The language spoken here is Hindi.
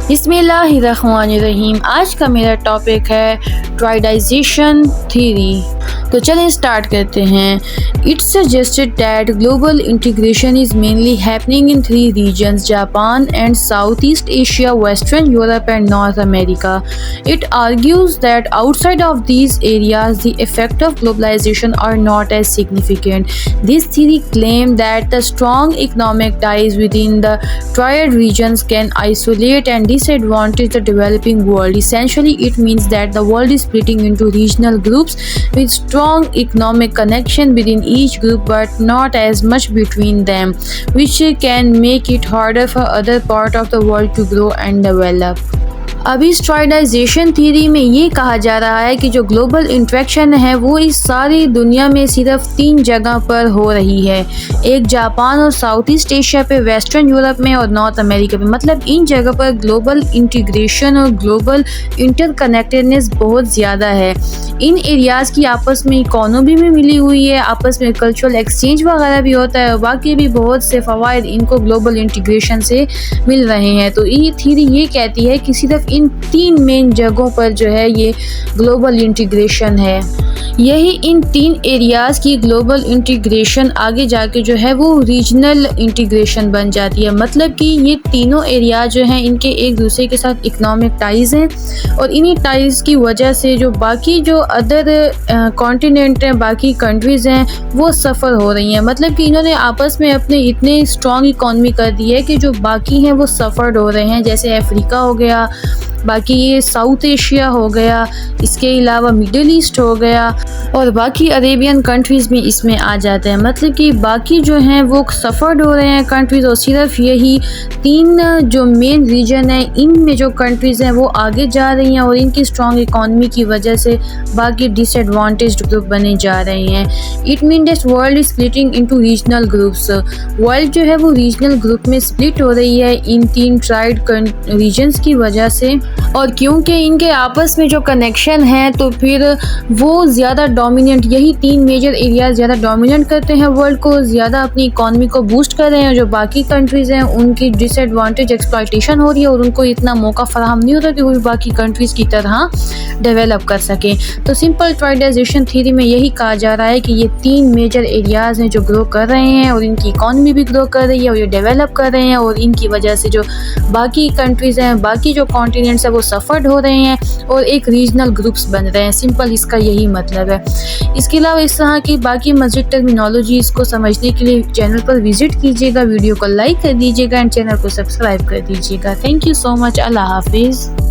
बिस्मिल्लाहिर्रहमानिर्रहीम। आज का मेरा टॉपिक है ट्राइडाइजेशन थ्योरी। तो चलें स्टार्ट करते हैं। It's suggested that global integration is mainly happening in three regions, Japan and South East Asia, Western Europe and North America. It argues that outside of these areas the effect of globalization are not as significant. This theory claims that the strong economic ties within the triad regions can isolate and disadvantage the developing world. Essentially, it means that the world is splitting into regional groups with strong economic connection within each group but not as much between them, which can make it harder for other part of the world to grow and develop. अभी स्ट्राइडाइजेशन थ्योरी में ये कहा जा रहा है कि जो ग्लोबल इंट्रैक्शन है वो इस सारी दुनिया में सिर्फ 3 जगह पर हो रही है। एक जापान और साउथ ईस्ट एशिया पे, वेस्टर्न यूरोप में और नॉर्थ अमेरिका पे। मतलब इन जगह पर ग्लोबल इंटीग्रेशन और ग्लोबल इंटरकनेक्टेडनेस बहुत ज़्यादा है। इन एरियाज़ की आपस में इकोनॉमी भी मिली हुई है, आपस में कल्चरल एक्सचेंज वगैरह भी होता है और बाकी भी बहुत से फ़वाइद इनको ग्लोबल इंटीग्रेशन से मिल रहे हैं। तो ये थ्योरी ये कहती है कि सिर्फ इन 3 मेन जगहों पर जो है ये ग्लोबल इंटीग्रेशन है। यही इन 3 एरियाज़ की ग्लोबल इंटीग्रेशन आगे जाके जो है वो रीजनल इंटीग्रेशन बन जाती है। मतलब कि ये तीनों एरिया जो हैं इनके एक दूसरे के साथ इकोनॉमिक टाइज़ हैं और इन्हीं टाइज़ की वजह से जो बाकी जो अदर कॉन्टिनेंट हैं, बाकी कंट्रीज़ हैं, वो सफ़र हो रही हैं। मतलब कि इन्होंने आपस में अपने इतने स्ट्रॉन्ग इकॉनमी कर दी है कि जो बाकी हैं वो सफ़र्ड हो रहे हैं। जैसे अफ्रीका हो गया, बाकी ये साउथ एशिया हो गया, इसके अलावा मिडिल ईस्ट हो गया और बाकी अरेबियन कंट्रीज़ भी इसमें आ जाते हैं। मतलब कि बाकी जो हैं वो सफ़र्ड हो रहे हैं कंट्रीज़ और सिर्फ यही 3 जो मेन रीजन है इनमें जो कंट्रीज़ हैं वो आगे जा रही हैं और इनकी स्ट्रॉन्ग इकॉनमी की वजह से बाकी डिसएडवांटेज्ड ग्रुप बने जा रहे हैं। It mean that world is splitting into regional groups. World जो है वो रीजनल ग्रुप में स्प्लिट हो रही है इन 3 ट्राइड रीजन्स की वजह से। और क्योंकि इनके आपस में जो कनेक्शन है तो फिर वो ज़्यादा डोमिनेंट, यही 3 मेजर एरियाज ज़्यादा डोमिनेंट करते हैं वर्ल्ड को, ज़्यादा अपनी इकॉनमी को बूस्ट कर रहे हैं। जो बाकी कंट्रीज़ हैं उनकी डिसएडवांटेज एक्सप्लॉयटेशन हो रही है और उनको इतना मौका फराहम नहीं होता कि वो बाकी कंट्रीज़ की तरह डेवलप कर सकें। तो सिंपल ट्राइडाइजेशन थ्योरी में यही कहा जा रहा है कि ये 3 मेजर एरियाज़ हैं जो ग्रो कर रहे हैं और इनकी इकॉनमी भी ग्रो कर रही है और ये डेवलप कर रहे हैं और इनकी वजह से जो बाकी कंट्रीज़ हैं, बाकी जो कॉन्टिनेंट्स हैं वो सफ़र्ड हो रहे हैं और एक रीजनल ग्रुप्स बन रहे हैं। सिंपल इसका यही मतलब है। इसके अलावा इस तरह की बाकी मज़ीद टर्मिनोलॉजीज़ को समझने के लिए चैनल पर विजिट कीजिएगा, वीडियो को लाइक कर दीजिएगा एंड चैनल को सब्सक्राइब कर दीजिएगा। Thank you so much. अल्लाह हाफिज़।